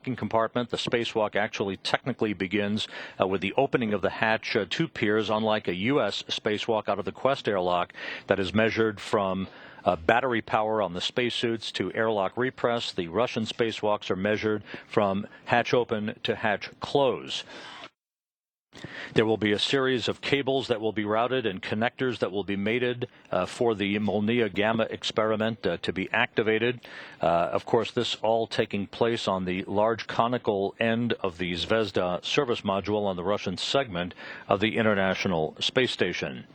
compartment. The spacewalk actually technically begins with the opening of the hatch to piers, unlike a U.S. spacewalk out of the Quest airlock that is measured from battery power on the spacesuits to airlock repress. The Russian spacewalks are measured from hatch open to hatch close. There will be a series of cables that will be routed and connectors that will be mated for the Molniya Gamma experiment to be activated. Of course, this all taking place on the large conical end of the Zvezda service module on the Russian segment of the International Space Station.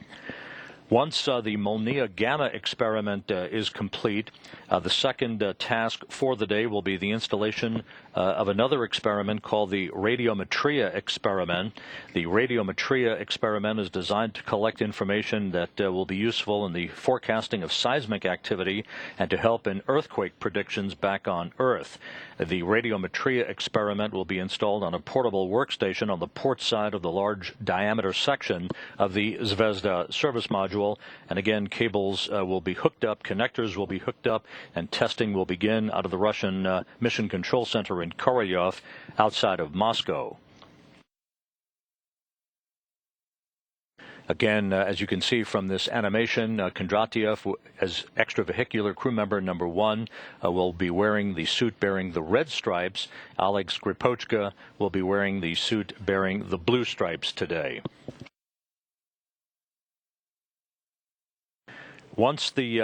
Once the Molniya Gamma experiment is complete, the second task for the day will be the installation of another experiment called the radiometria experiment. The radiometria experiment is designed to collect information that will be useful in the forecasting of seismic activity and to help in earthquake predictions back on Earth. The radiometria experiment will be installed on a portable workstation on the port side of the large diameter section of the Zvezda service module. And again, cables will be hooked up, connectors will be hooked up, and testing will begin out of the Russian Mission Control Center in Korolyov outside of Moscow. Again, as you can see from this animation, Kondratiev, as extravehicular crew member number 1, will be wearing the suit bearing the red stripes. Oleg Skripochka will be wearing the suit bearing the blue stripes today. Once the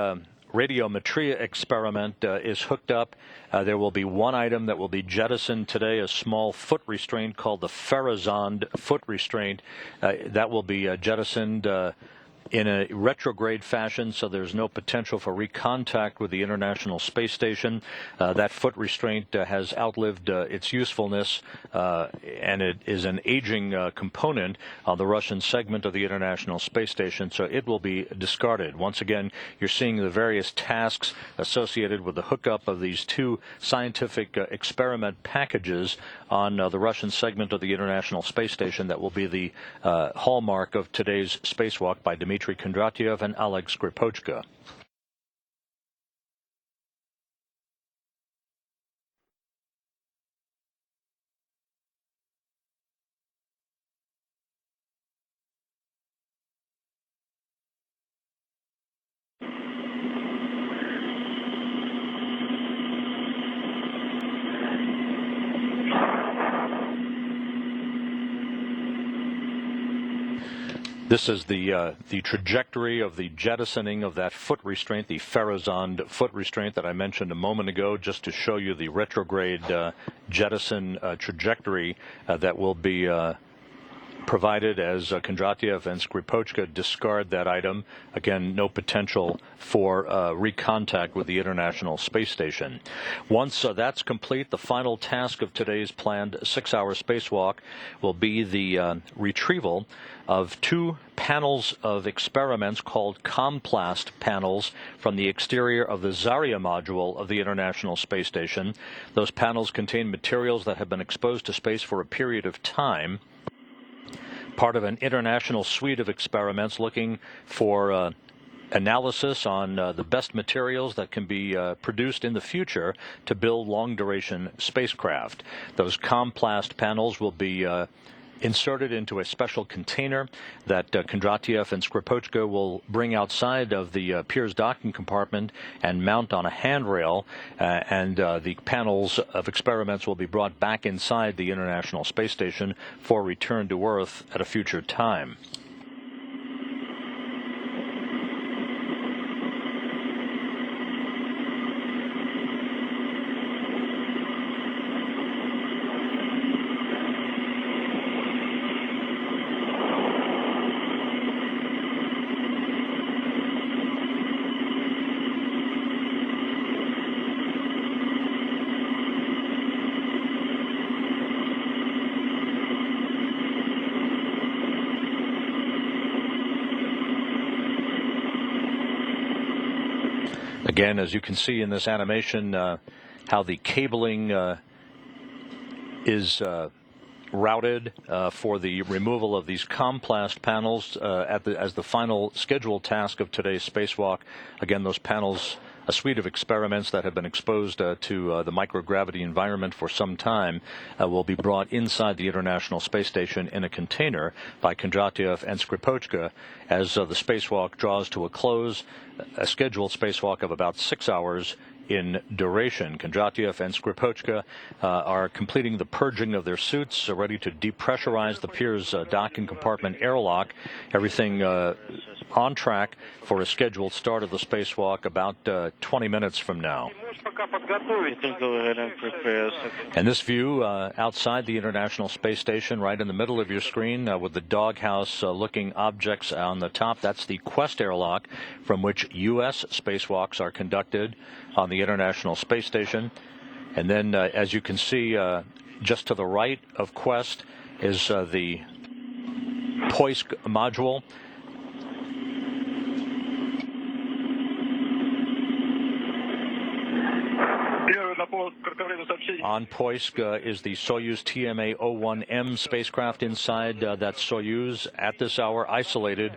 radiometria experiment is hooked up, there will be one item that will be jettisoned today, a small foot restraint called the Ferrazond foot restraint. That will be jettisoned in a retrograde fashion, so there's no potential for recontact with the International Space Station. That foot restraint has outlived its usefulness, and it is an aging component on the Russian segment of the International Space Station, so it will be discarded. Once again, you're seeing the various tasks associated with the hookup of these two scientific experiment packages on the Russian segment of the International Space Station that will be the hallmark of today's spacewalk by Dmitry Kondratiev and Oleg Skripochka. This is the trajectory of the jettisoning of that foot restraint, the Ferrazond foot restraint that I mentioned a moment ago, just to show you the retrograde jettison trajectory that will be provided as Kondratiev and Skripochka discard that item. Again, no potential for recontact with the International Space Station. Once that's complete, the final task of today's planned 6-hour spacewalk will be the retrieval of two panels of experiments called Komplast panels from the exterior of the Zarya module of the International Space Station. Those panels contain materials that have been exposed to space for a period of time, part of an international suite of experiments looking for analysis on the best materials that can be produced in the future to build long-duration spacecraft. Those Komplast panels will be inserted into a special container that Kondratiev and Skripochka will bring outside of the Piers docking compartment and mount on a handrail, and the panels of experiments will be brought back inside the International Space Station for return to Earth at a future time. Again, as you can see in this animation, how the cabling is routed for the removal of these Komplast panels as the final scheduled task of today's spacewalk. Again, those panels a suite of experiments that have been exposed to the microgravity environment for some time will be brought inside the International Space Station in a container by Kondratiev and Skripochka as the spacewalk draws to a close, a scheduled spacewalk of about 6 hours in duration. Kondratiev and Skripochka are completing the purging of their suits, ready to depressurize the Pirs docking compartment airlock. Everything on track for a scheduled start of the spacewalk about 20 minutes from now. And this view outside the International Space Station, right in the middle of your screen, with the doghouse-looking objects on the top, that's the Quest airlock from which U.S. spacewalks are conducted on the International Space Station. And then, as you can see, just to the right of Quest is the Poisk module. On Poisk is the Soyuz TMA-01M spacecraft inside that Soyuz at this hour, isolated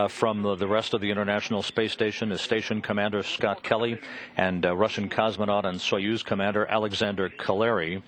from the rest of the International Space Station, is Station Commander Scott Kelly and Russian cosmonaut and Soyuz Commander Alexander Kaleri.